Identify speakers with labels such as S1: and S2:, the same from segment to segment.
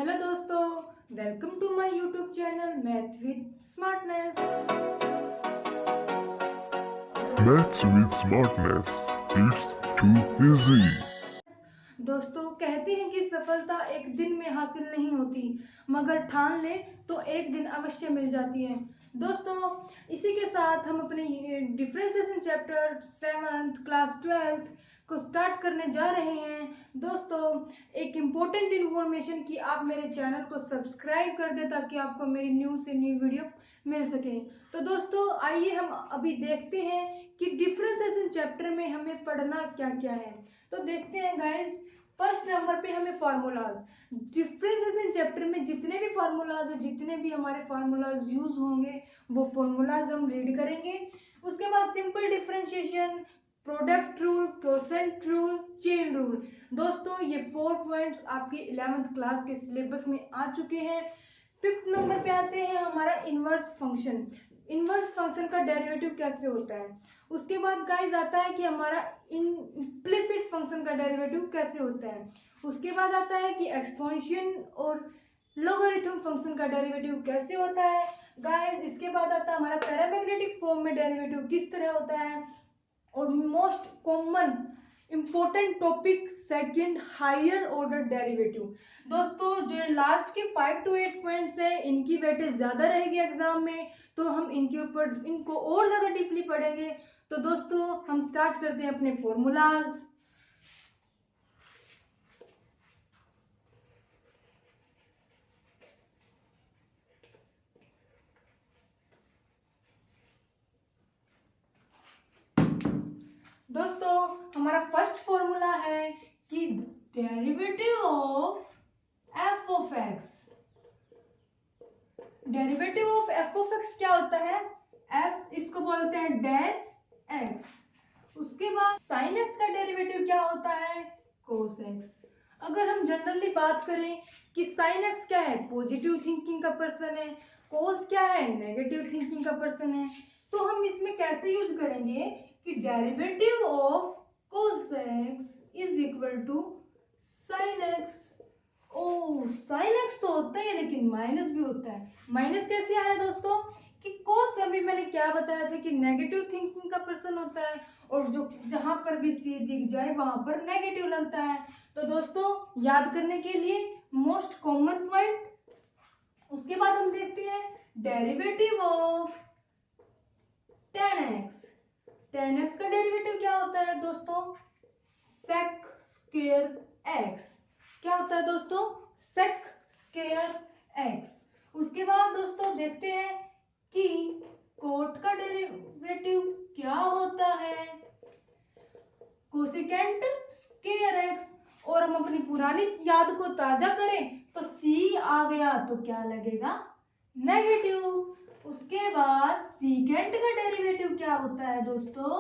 S1: Hello दोस्तों, welcome to my YouTube channel math with smartness.
S2: Maths with smartness. It's too easy.
S1: दोस्तों कहते हैं कि सफलता एक दिन में हासिल नहीं होती, मगर ठान ले तो एक दिन अवश्य मिल जाती है। दोस्तों इसी के साथ हम अपने differentiation chapter 7th class 12th को स्टार्ट करने जा रहे हैं। दोस्तों एक इम्पोर्टेंट इन्फॉर्मेशन कि आप मेरे चैनल को सब्सक्राइब कर दें ताकि आपको मेरी न्यू से न्यू वीडियो मिल सके। तो दोस्तों आइए हम अभी देखते हैं कि डिफरेंशिएशन चैप्टर में हमें पढ़ना क्या क्या है। तो देखते हैं गाइस, फर्स्ट नंबर पे हमें फार्मूलाज, डिफरेंशिएशन चैप्टर में जितने भी फार्मूलाज है, जितने भी हमारे फार्मूलाज यूज होंगे वो फार्मूलाज हम रीड करेंगे। उसके बाद simple differentiation, product rule, quotient rule, chain rule. दोस्तों ये 4 पॉइंट्स आपके 11th क्लास के सिलेबस में आ चुके हैं। फिफ्थ नंबर पे आते हैं हमारा इनवर्स फंक्शन। इनवर्स फंक्शन का डेरिवेटिव कैसे होता है। उसके बाद गाइस आता है कि हमारा इम्प्लिसिट फंक्शन का डेरिवेटिव कैसे होता है। उसके बाद आता है कि एक्सपोनेंशियल और लॉगरिथम फंक्शन का डेरिवेटिव कैसे होता है गाइस। इसके बाद आता है हमारा पैरामैग्नेटिक फॉर्म में डेरिवेटिव किस तरह होता है। और most common important topic second higher order derivative. दोस्तों जो लास्ट के 5 to 8 पॉइंट्स है इनकी वेटेज ज्यादा रहेगी एग्जाम में, तो हम इनके ऊपर इनको और ज्यादा डीपली पढ़ेंगे। तो दोस्तों हम स्टार्ट करते हैं अपने फॉर्मूलाज। दोस्तों हमारा फर्स्ट फॉर्मूला है कि derivative of F of x. Derivative of F of x क्या होता है। एफ इसको बोलते हैं डैश एक्स। उसके बाद साइन एक्स का डेरिवेटिव क्या होता है, कोस एक्स। अगर हम जनरली बात करें कि साइन एक्स क्या है, पॉजिटिव थिंकिंग का पर्सन है, कोस क्या है, नेगेटिव थिंकिंग का पर्सन है, तो हम इसमें कैसे यूज करेंगे कि derivative of cos x is equal to sine x. Oh sine x तो होता है लेकिन माइनस भी होता है। माइनस कैसे आया दोस्तों कि कोस अभी मैंने क्या बताया था कि नेगेटिव थिंकिंग का पर्सन होता है और जो जहां पर भी सी दिख जाए वहां पर नेगेटिव लगता है। तो दोस्तों याद करने के लिए मोस्ट कॉमन पॉइंट। उसके बाद हम देखते हैं derivative of tan x। tan x का डेरिवेटिव क्या होता है दोस्तों, sec स्क्वायर x। क्या होता है दोस्तों, sec स्क्वायर x। उसके बाद दोस्तों देखते हैं कि कोट का डेरिवेटिव क्या होता है, कोसेकेंट स्क्वायर x। और हम अपनी पुरानी याद को ताजा करें तो c आ गया तो क्या लगेगा, नेगेटिव। उसके बाद सीकेंट का डेरिवेटिव क्या होता है दोस्तों,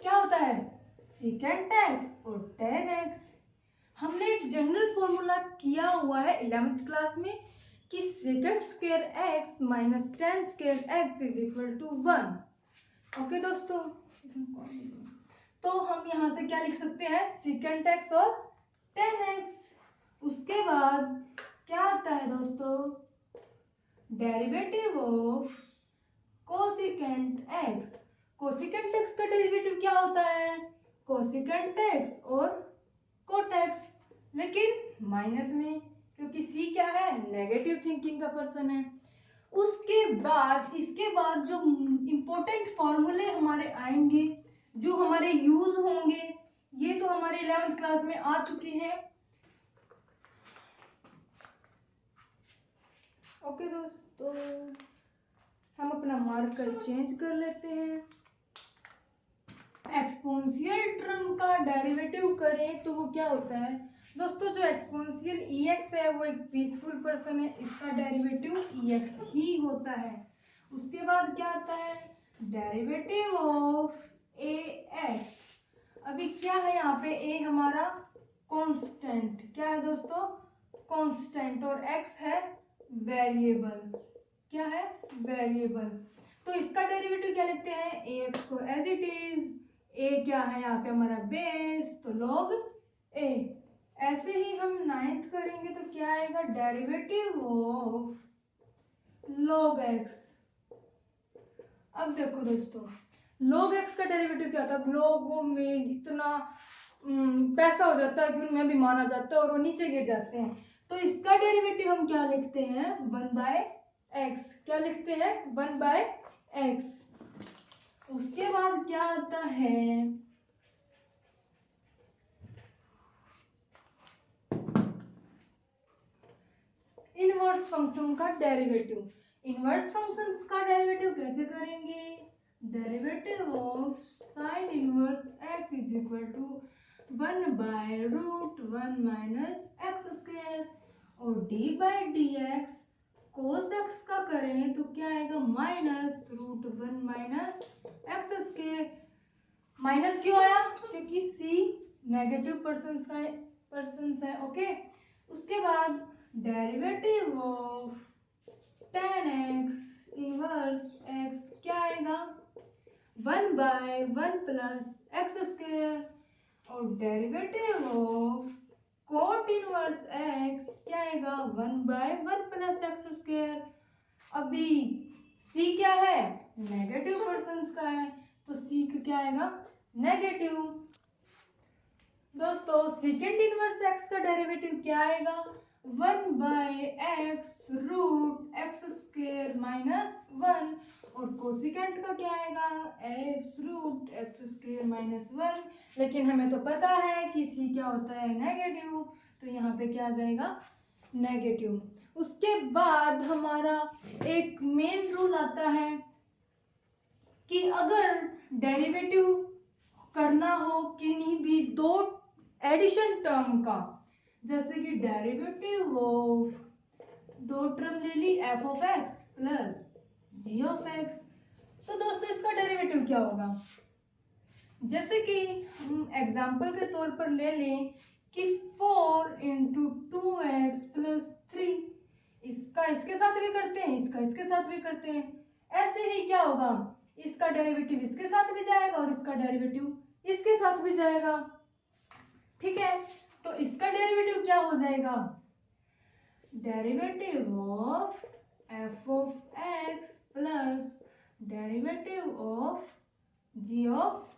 S1: क्या होता है, सीकेंट एक्स और टेन एक्स। हमने एक जनरल फॉर्मूला किया हुआ है 11th क्लास में कि second square x minus tan square x is equal to 1। Okay दोस्तों, तो हम यहाँ से क्या लिख सकते हैं, सीकेंट एक्स और टेन एक्स। उसके बाद क्या आता है दोस्तों, derivative of cosecant x. Cosecant x का डेरिवेटिव क्या होता है, कोसिकेंट एक्स और कोट एक्स, लेकिन माइनस में क्योंकि सी क्या है, नेगेटिव थिंकिंग का पर्सन है। उसके बाद इसके बाद जो इंपॉर्टेंट फॉर्मूले हमारे आएंगे, जो हमारे यूज होंगे, ये तो हमारे 11th क्लास में आ चुके हैं। ओके दोस्तों हम अपना मार्कर चेंज कर लेते हैं। एक्सपोनेंशियल टर्म का डेरिवेटिव करें तो वो क्या होता है दोस्तों, जो एक्सपोनेंशियल एक्स है वो एक पीसफुल पर्सन है, इसका डेरिवेटिव एक्स ही होता है। उसके बाद क्या आता है, डेरिवेटिव ऑफ ए एक्स। अभी क्या है यहाँ पे, ए हमारा कांस्टेंट, क्या है दोस्तों, कांस्टेंट, और एक्स है वेरिएबल। क्या है, वेरिएबल। तो इसका डेरिवेटिव क्या लिखते हैं, ए एक्स को एज इट इज, ए क्या है यहाँ पे हमारा बेस, तो लॉग ए ऐसे ही हम 9th करेंगे तो क्या आएगा, डेरिवेटिव ऑफ log x। अब देखो दोस्तों, log x का डेरिवेटिव क्या होता है, लोगों में इतना पैसा हो जाता है कि उनमें भी माना जाता है और वो नीचे गिर जाते हैं। तो इसका डेरिवेटिव हम क्या लिखते हैं, 1/x। क्या लिखते हैं, 1/x। उसके बाद क्या आता है, इनवर्स फंक्शन का डेरिवेटिव। इनवर्स फंक्शन का डेरिवेटिव कैसे करेंगे, derivative of sine inverse x is equal to 1/√1 minus x square, और d/dx cos x का करें तो क्या आएगा, -√1 माइनस एक्स स्क्वायर। माइनस क्यों आया, क्योंकि c नेगेटिव पर्सन है। ओके, उसके बाद derivative of tan x inverse x क्या आएगा, 1/1 प्लस एक्स स्क्वायर, और derivative of cot inverse x क्या आएगा, 1/1 प्लस एक्स स्क्वायर। अभी c क्या है, नेगेटिव पर्सन का है, तो c का क्या आएगा, नेगेटिव। दोस्तों सेकेंड इनवर्स x का डेरिवेटिव क्या आएगा, 1/x root x square minus 1, और कोसिकेंट का क्या आएगा, x root x square minus 1। लेकिन हमें तो पता है कि c क्या होता है, नेगेटिव, तो यहाँ पे क्या आ जाएगा, नेगेटिव। उसके बाद हमारा एक मेन रूल आता है कि अगर डेरिवेटिव करना हो किन्हीं भी दो एडिशन टर्म का, जैसे कि डेरिवेटिव ऑफ दो टर्म ले ली, f of x plus g of x, तो दोस्तों इसका डेरिवेटिव क्या होगा। जैसे कि हम एग्जांपल के तौर पर ले लें कि 4 इंटू 2x प्लस 3, इसका इसके साथ भी करते हैं, इसका इसके साथ भी करते हैं। ऐसे ही क्या होगा, इसका डेरिवेटिव इसके साथ भी जाएगा और इसका डेरिवेटिव इसके साथ भी जाएगा। ठीक है, तो इसका डेरिवेटिव क्या हो जाएगा, derivative of f of x plus derivative of g of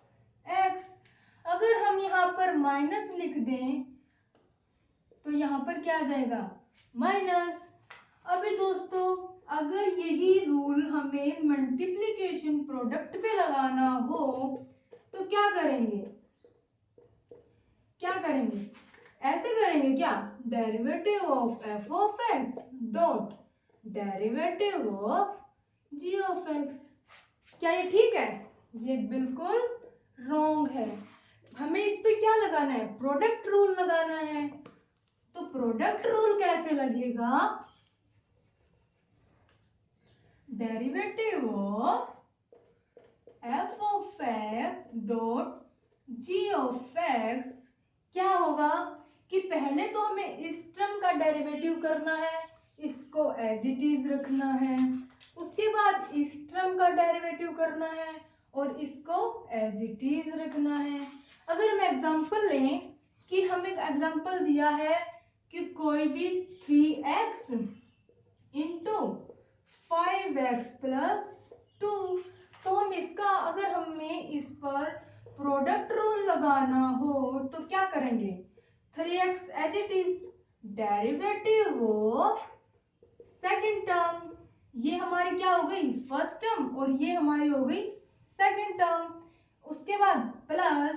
S1: x। अगर हम यहाँ पर माइनस लिख दें तो यहाँ पर क्या आ जाएगा, माइनस। अभी दोस्तों अगर यही रूल हमें मल्टीप्लिकेशन प्रोडक्ट पे लगाना हो तो क्या करेंगे, ऐसे करेंगे क्या, derivative of f of x dot derivative of g of x। क्या ये ठीक है, ये बिल्कुल रॉन्ग है। हमें इस पे क्या लगाना है, प्रोडक्ट रूल लगाना है। तो प्रोडक्ट रूल कैसे लगेगा, derivative of f of x dot g of x क्या होगा कि पहले तो हमें इस टर्म का डेरिवेटिव करना है, इसको एज इट इज रखना है। उसके बाद इस टर्म का डेरिवेटिव करना है और इसको एज इट इज रखना है। अगर हम एग्जांपल लें कि हमें एग्जांपल दिया है कि कोई भी 3x इंटू 5x प्लस 2, तो हम इसका अगर हमें इस पर प्रोडक्ट रूल लगाना हो तो क्या करेंगे, 3x as it is derivative of second term, ये हमारी क्या हो गई, फर्स्ट टर्म, और ये हमारी हो गई सेकेंड टर्म। उसके बाद plus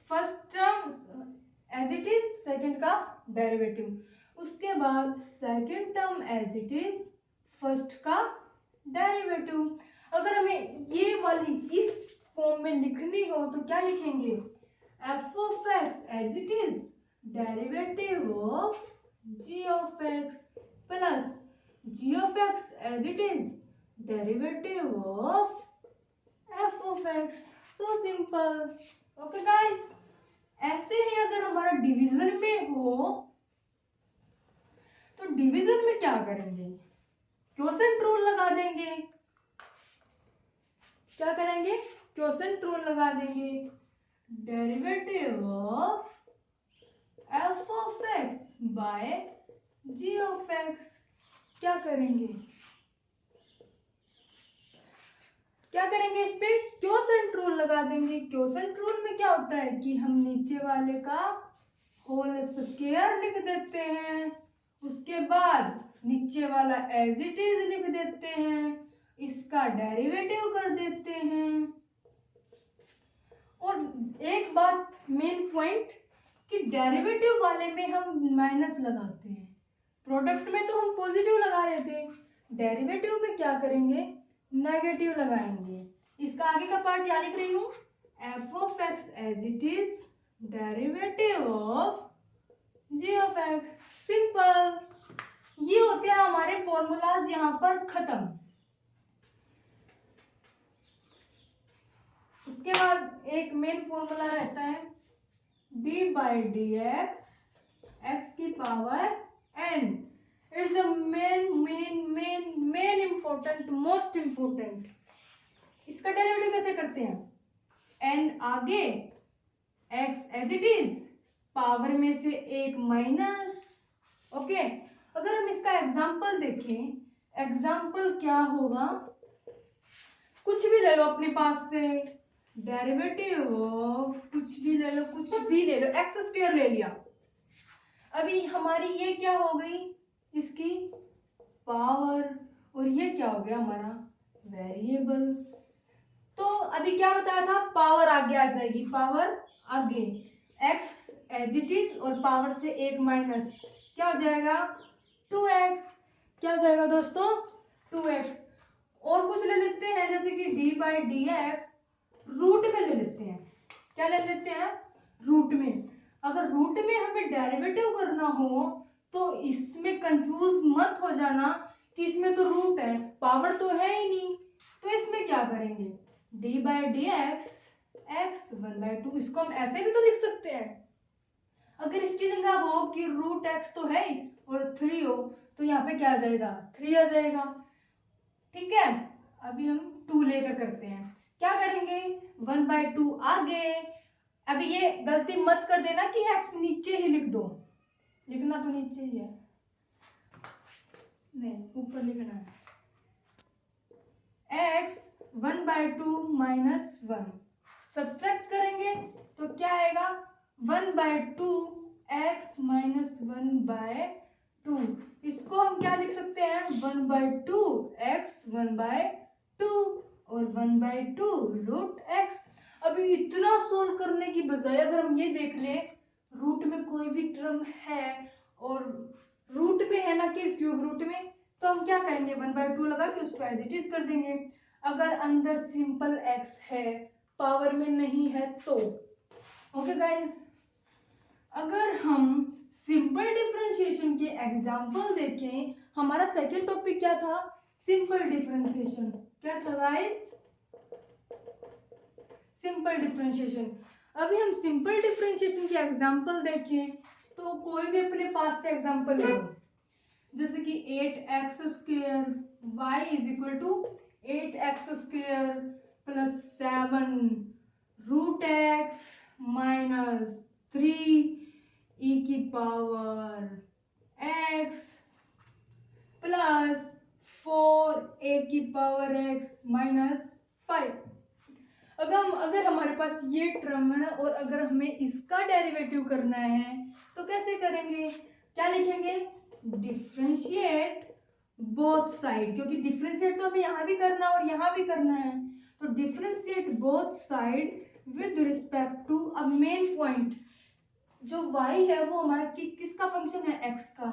S1: first term as it is second का डेरिवेटिव, उसके बाद second term as it is first का डेरिवेटिव। अगर हमें ये वाली इस फॉर्म में लिखनी हो तो क्या लिखेंगे, f of x as it is derivative of g of x plus g of x as it is derivative of f of x। So simple. Okay guys, ऐसे ही अगर हमारा डिवीजन में हो तो डिवीजन में क्या करेंगे, क्वोशेंट रूल लगा देंगे। क्या करेंगे, क्वोशेंट रूल लगा देंगे। Derivative of f by g of x. क्या करेंगे इस पे क्वोशंट रूल लगा देंगे। क्वोशंट रूल में क्या होता है कि हम नीचे वाले का होल स्क्वायर लिख देते हैं, उसके बाद नीचे वाला एज इट इज लिख देते हैं, इसका डेरिवेटिव कर देते हैं। और एक बात मेन पॉइंट कि डेरिवेटिव वाले में हम माइनस लगाते हैं, प्रोडक्ट में तो हम पॉजिटिव लगा रहे थे, डेरिवेटिव में क्या करेंगे नेगेटिव लगाएंगे। इसका आगे का पार्ट क्या लिख रही हूँ, f of x as it is derivative of g of x. Simple. ये होते हैं हमारे फॉर्मूलाज यहाँ पर खत्म। उसके बाद एक मेन फॉर्मूला रहता है डी बाई डी एक्स की power n. It's the main important, most important. इसका डेरिवेटिव कैसे करते हैं, एन आगे x as it is power में से एक माइनस। ओके, अगर हम इसका एग्जाम्पल देखें, एग्जाम्पल क्या होगा, कुछ भी ले लो अपने पास से, डेरिवेटिव ऑफ कुछ भी ले लो, एक्स स्क्वायर ले लिया। अभी हमारी ये क्या हो गई, इसकी पावर, और ये क्या हो गया हमारा वेरिएबल। तो अभी क्या बताया था, पावर आगे आ जाएगी, पावर आगे एक्स एज इट इज और पावर से एक माइनस, क्या हो जाएगा 2x। क्या हो जाएगा दोस्तों 2x। और कुछ ले लेते हैं जैसे कि d by D x root में ले लेते हैं। क्या ले लेते हैं, रूट में। अगर रूट में हमें डेरिवेटिव करना हो तो इसमें कंफ्यूज मत हो जाना कि इसमें तो रूट है, पावर तो है ही नहीं। तो इसमें क्या करेंगे, डी बाई डी एक्स 1/2। इसको हम ऐसे भी तो लिख सकते हैं। अगर इसकी जगह हो कि रूट एक्स तो है ही और 3 हो तो यहाँ पे क्या आ जाएगा 3 आ जाएगा। ठीक है, अभी हम 2 लेकर करते हैं। क्या करेंगे 1/2 आगे। अभी ये गलती मत कर देना कि एक्स नीचे ही लिख दो, लिखना तो नीचे ही है, नहीं ऊपर लिखना है। एक्स 1/2 माइनस 1 सब्ट्रैक्ट करेंगे तो क्या आएगा 1/2 एक्स माइनस 1/2। इसको हम क्या लिख सकते हैं 1/2 एक्स 1/2 और 1/2 रूट एक्स। अभी इतना सोल्व करने की बजाय अगर हम ये देख लें रूट में कोई भी टर्म है और रूट में है ना कि क्यूब रूट में, तो हम क्या करेंगे 1/2 लगा के उसको एज इट इज कर देंगे। अगर अंदर सिंपल एक्स है पावर में नहीं है तो। ओके गाइस, अगर हम सिंपल डिफरेंशिएशन के एग्जांपल देखें, हमारा सेकंड टॉपिक क्या था सिंपल डिफरेंशिएशन। क्या था गाइस सिंपल डिफरेंशिएशन। अभी हम सिंपल डिफरेंशिएशन के एग्जांपल देखें तो कोई भी अपने पास से एग्जांपल ले लो, जैसे कि 8x² y = 8x² + 7 root x minus 3 e की पावर x प्लस 4 a की पावर x माइनस 5। अगर हमारे पास ये टर्म है और अगर हमें इसका डेरिवेटिव करना है तो कैसे करेंगे, क्या लिखेंगे डिफरेंशिएट बोथ साइड, क्योंकि डिफरेंशिएट तो हमें यहाँ भी करना है और यहाँ भी करना है। तो differentiate both side with respect to a main point. जो y है वो हमारा किसका फंक्शन है x का,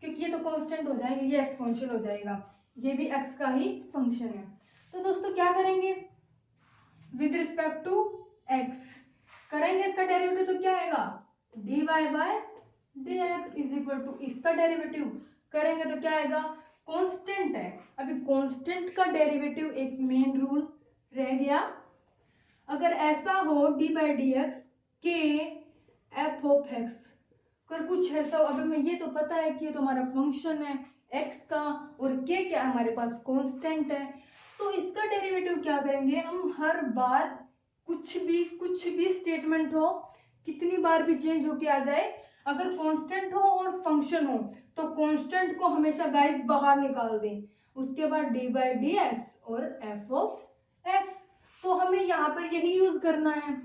S1: क्योंकि ये तो कांस्टेंट हो जाएंगे, ये एक्सपोनेंशियल हो जाएगा, ये भी x का ही फंक्शन है। तो दोस्तों क्या करेंगे विद रिस्पेक्ट टू x करेंगे इसका डेरिवेटिव, तो क्या आएगा dy बाय dx = इसका डेरिवेटिव करेंगे तो क्या आएगा कांस्टेंट है। अभी कांस्टेंट का डेरिवेटिव एक मेन रूल रह गया। अगर ऐसा हो d/dx के f ऑफ x, अगर कुछ ऐसा, अभी हमें ये तो पता है कि ये तो हमारा फंक्शन है x का और k क्या हमारे पास कांस्टेंट है, तो इसका डेरिवेटिव क्या करेंगे हम हर बार कुछ भी स्टेटमेंट हो कितनी बार भी चेंज होके आ जाए, अगर कांस्टेंट हो और फंक्शन हो तो कांस्टेंट को हमेशा गाइस बाहर निकाल दें, उसके बाद डी बाई डी एक्स और एफ ऑफ एक्स। तो हमें यहाँ पर यही यूज करना है।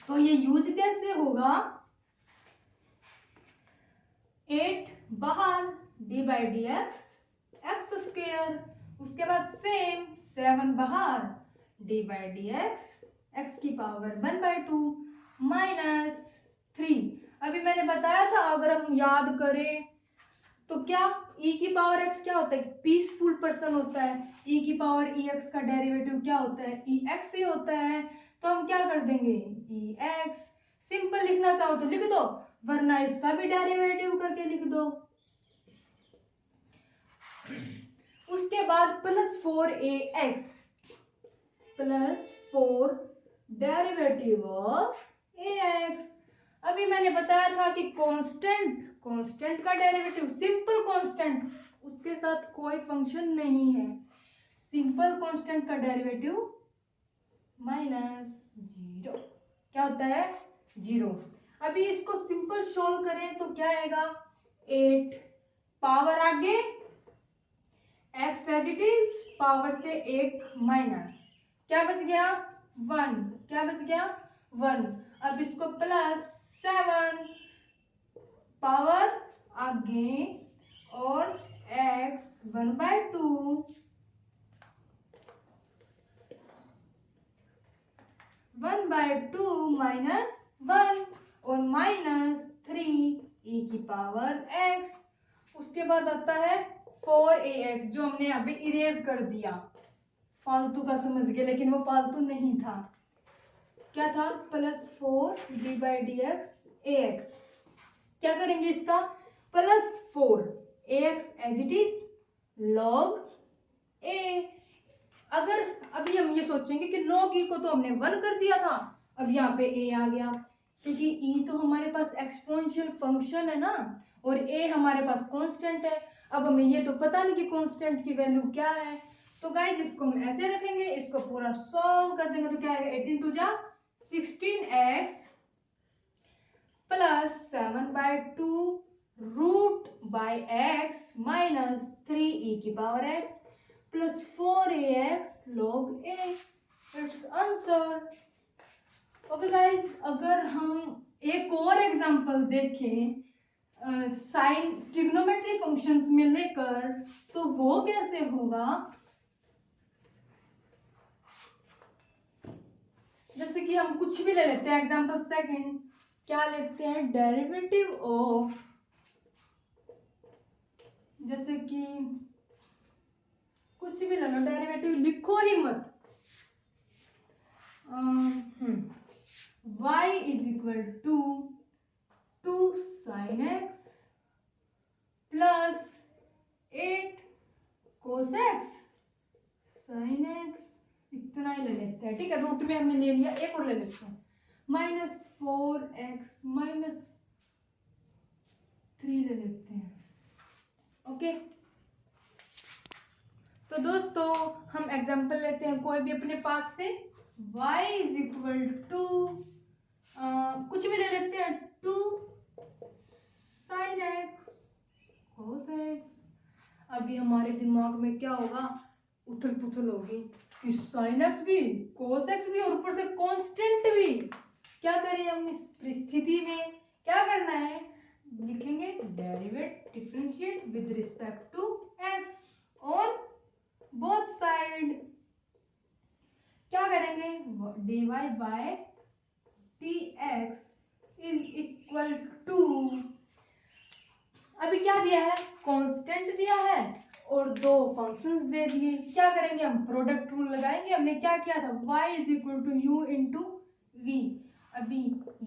S1: तो ये यूज कैसे होगा, 8 बाहर D by D x x square, उसके बाद सेम 7 बाहर D by D x x की पावर 1/2 माइनस 3। अभी मैंने बताया था अगर हम याद करें तो क्या e की पावर x क्या होता है, पीसफुल पर्सन होता है। e की पावर ex का डेरिवेटिव क्या होता है, ex ही होता है। तो हम क्या कर देंगे, ex। सिंपल लिखना चाहो तो लिख दो, वरना इसका भी डेरिवेटिव करके लिख दो। उसके बाद plus 4ax plus 4 derivative of ax। अभी मैंने बताया था कि कांस्टेंट का डेरिवेटिव सिंपल कांस्टेंट, उसके साथ कोई फंक्शन नहीं है, सिंपल कांस्टेंट का डेरिवेटिव -0 क्या होता है, 0। अभी इसको सिंपल सोल्व करें तो क्या आएगा, 8 पावर आगे x as it is, power से 1 माइनस, क्या बच गया 1, क्या बच गया 1। अब इसको प्लस 7 पावर आगे और x 1/2 माइनस 1 और माइनस 3 e की पावर x। उसके बाद आता है 4ax जो हमने यहाँ पे इरेज कर दिया, फालतू का समझ गए, लेकिन वो फालतू नहीं था। क्या था, plus 4 D by D X A X. क्या करेंगे इसका, plus 4 A X as it is log A. अगर अभी हम ये सोचेंगे कि लॉग ई को तो हमने 1 कर दिया था, अब यहाँ पे ए आ गया, क्योंकि ई तो हमारे पास एक्सपोनेंशियल फंक्शन है ना, और ए हमारे पास कांस्टेंट है। अब हमें ये तो पता नहीं कि कांस्टेंट की वैल्यू क्या है, तो गाइस इसको हम ऐसे रखेंगे, इसको पूरा सॉल्व कर देंगे तो क्या आएगा, 18 जा 16x plus 7/2 root by x minus 3e की power x plus 4ax log a। It's answer. Okay guys, अगर हम एक और एग्जांपल देखें साइन ट्रिग्नोमेट्री फंक्शंस में लेकर, तो वो कैसे होगा, जैसे कि हम कुछ भी ले लेते हैं, एग्जांपल सेकंड क्या लेते हैं, डेरिवेटिव ऑफ, जैसे कि कुछ भी ले लो, डेरिवेटिव लिखो ही मत, y is equal to 2 sin x plus 8 cos x sin x, इतना ही ले लेते हैं, ठीक है, रूट में हमने ले लिया, एक और ले लेते हैं, -4x -3 ले लेते हैं। ओके, तो दोस्तों हम एग्जांपल लेते हैं कोई भी अपने पास से, y इज इक्वल टू कुछ भी ले लेते हैं, 2 sin x cos x। अभी हमारे दिमाग में क्या होगा, उथल पुथल होगी कि sin x भी cos x भी और ऊपर से कांस्टेंट भी। क्या करें हम इस परिस्थिति में, क्या करना है, लिखेंगे derivate differentiate with respect to x on both side. क्या करेंगे, dy by dx is equal to, अभी क्या दिया है, कांस्टेंट दिया है और दो फंक्शंस दे दिए। क्या करेंगे, हम प्रोडक्ट रूल लगाएंगे। हमने क्या किया था, y is equal to u into v. अभी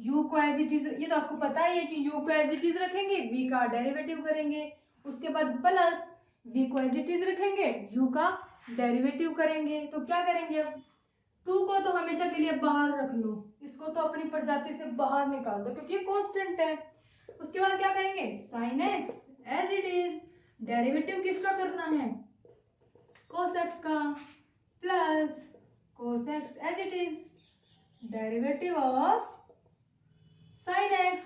S1: u को एज इट इज, ये तो आपको पता ही है कि u को एज इट इज रखेंगे, v का डेरिवेटिव करेंगे, उसके बाद प्लस v को एज इट इज रखेंगे, u का डेरिवेटिव करेंगे। तो क्या करेंगे, अब 2 को तो हमेशा के लिए बाहर रख लो, इसको तो अपनी प्रजाति से बाहर निकाल दो क्योंकि कांस्टेंट है। उसके बाद क्या करेंगे, sin x as it is, derivative किसका करना है, cos x का, plus cos x as it is, derivative of sin x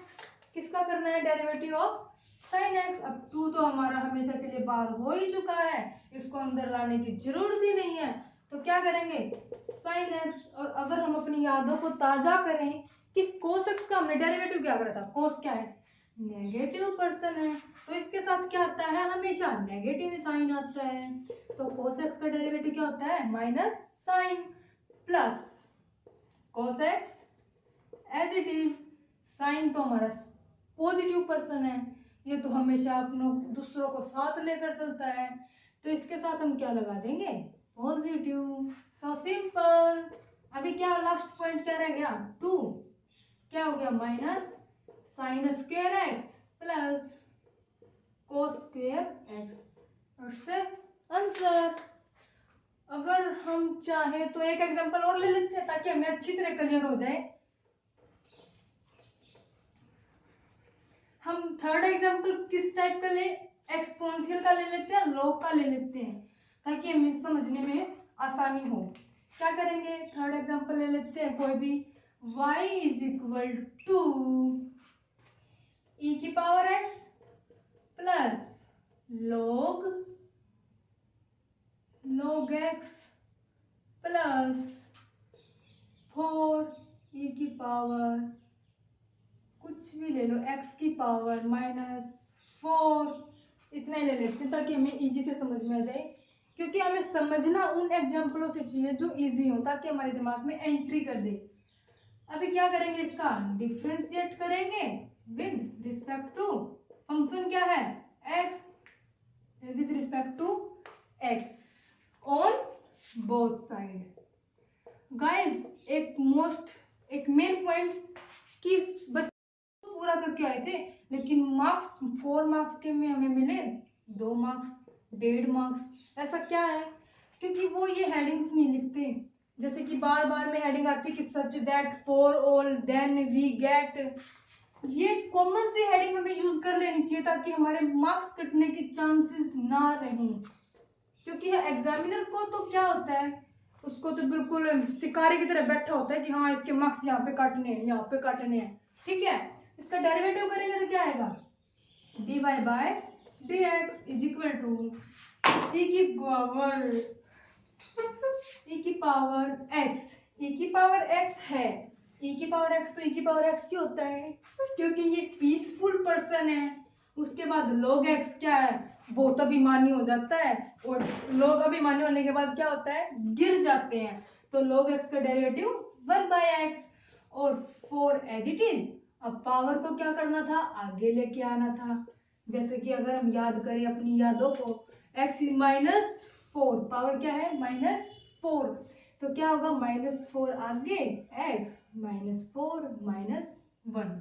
S1: किसका किसका करना है, डेरिवेटिव ऑफ साइन एक्स। अब 2 तो हमारा हमेशा के लिए बाहर हो ही चुका है, इसको अंदर लाने की जरूरत ही नहीं है। तो क्या करेंगे, साइन एक्स। और अगर हम अपनी यादों को ताजा करें, किस कोस एक्स का हमने डेरिवेटिव क्या करा था, कोस क्या है, नेगेटिव पर्सन है, तो इसके साथ क्या आता है, हमेशा नेगेटिव साइन आता है। तो कोस एक्स का डेरिवेटिव क्या होता है, minus sine plus cos x as it is. Sine तो हमारा पॉजिटिव पर्सन है, ये तो हमेशा अपनों दूसरों को साथ लेकर चलता है, तो इसके साथ हम क्या लगा देंगे, पॉजिटिव। So simple. अभी क्या लास्ट पॉइंट क्या रह गया, 2 क्या हो गया, minus sine square x plus cos square x. और से आंसर। अगर हम चाहे तो एक एग्जांपल और ले लेते हैं ताकि हमें अच्छी तरह क्लियर हो जाए। हम थर्ड एग्जांपल किस टाइप का ले, एक्सपोनेंशियल का ले लेते हैं, लॉग का ले लेते हैं ताकि हमें समझने में आसानी हो। क्या करेंगे, थर्ड एग्जांपल ले लेते हैं कोई भी, y is equal to e की power x plus log x plus 4 e की पावर कुछ भी ले लो x की पावर -4, इतना ही ले लेते हैं ताकि हमें इजी से समझ में आ जाए, क्योंकि हमें समझना उन एग्जाम्पलों से चाहिए जो इजी हो ताकि हमारे दिमाग में एंट्री कर दे। अभी क्या करेंगे, इसका डिफरेंशिएट करेंगे विद रिस्पेक्ट टू फंक्शन क्या है, x, with respect to x on both side. Guys एक मेन पॉइंट कि बच्चे पूरा करके आए थे, लेकिन मार्क्स 4 मार्क्स के में हमें मिले 2 मार्क्स, 1.5 मार्क्स। ऐसा क्या है, क्योंकि वो ये हेडिंग्स नहीं लिखते, जैसे कि बार बार में हेडिंग आती है कि such that for all then we get. ये कॉमन सी हेडिंग हमें यूज कर लेनी चाहिए ताकि हमारे मार्क्स कटने के चांसेस ना रहें, क्योंकि एग्जामिनर को तो क्या होता है, उसको तो बिल्कुल शिकारी की तरह बैठा होता है कि हाँ इसके मार्क्स यहाँ पे काटने हैं, यहाँ पे काटने हैं, ठीक है। इसका डेरिवेटिव करेंगे तो क्या आएगा, dy by dx is equal to e की पावर x, e की पावर x है, e की पावर x तो e की पावर x ही होता है क्योंकि ये पीसफुल पर्सन है। उसके बाद log x क्या है, बहुत अभिमानी हो जाता है, और लोग अभिमानी होने के बाद क्या होता है, गिर जाते हैं। तो log x का डेरिवेटिव 1/x और 4 एज इट इज। अब पावर को क्या करना था, आगे लेके आना था, जैसे कि अगर हम याद करें अपनी यादों को, x -4 पावर क्या है, -4, तो क्या होगा, -4 आगे x -4 -1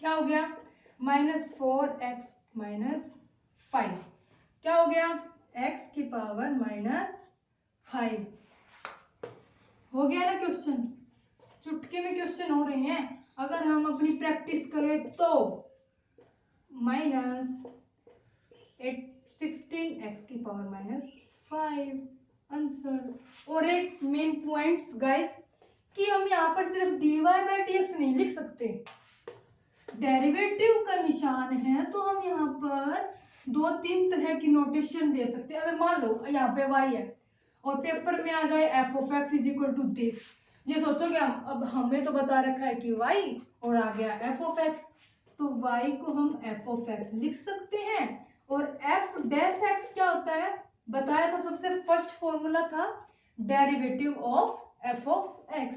S1: क्या हो गया, -4x -5 क्या हो गया, x की पावर -5 हो गया ना क्वेश्चन। चुटकी में क्वेश्चन हो रहे हैं, अगर हम अपनी प्रैक्टिस करें तो -16x की पावर -5 आंसर। और एक मेन पॉइंट्स गाइस कि हम यहाँ पर सिर्फ dy/dx नहीं लिख सकते, डेरिवेटिव का निशान है तो हम यहाँ पर 2-3 तरह की नोटेशन दे सकते हैं। अगर मान लो यहाँ पे y है और पेपर में आ जाए f(x) is equal to this, ये सोचोगे हम, अब हमें तो बता रखा है कि y और आ गया f(x), तो y को हम f(x) लिख सकते हैं। और f' क्या होता है, बताया था, सबसे फर्स्ट फॉर्मूला था डेरिवेटिव ऑफ f(x),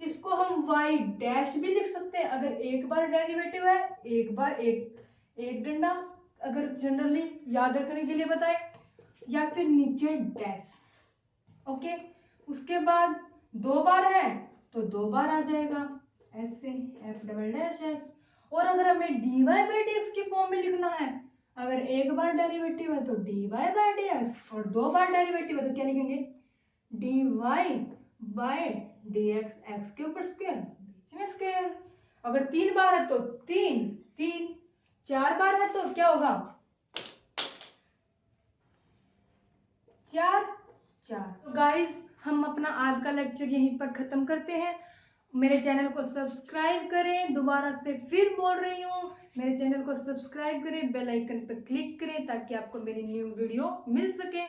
S1: इसको हम y डैश भी लिख सकते हैं अगर एक बार डेरिवेटिव है, एक बार एक डंडा अगर जनरली याद रखने के लिए बताए, या फिर नीचे डैश। ओके, उसके बाद 2 बार है तो 2 बार आ जाएगा ऐसे f'(x), और अगर हमें dy/dx की फॉर्म में लिखना है, अगर एक बार डेरिवेटिव है तो dy/dx और 2 बार डेरिवेटिव है तो क्या लिखेंगे, dy/dx, x के ऊपर स्क्वायर, बीच में स्क्वायर। अगर 3 बार है तो 3, 4 बार है तो क्या होगा, 4। तो गाइस हम अपना आज का लेक्चर यहीं पर खत्म करते हैं। मेरे चैनल को सब्सक्राइब करें। दोबारा से फिर बोल रही हूँ, मेरे चैनल को सब्सक्राइब करें, बेल आइकन पर क्लिक करें ताकि आपको मेरी न्यू वीडियो मिल सके।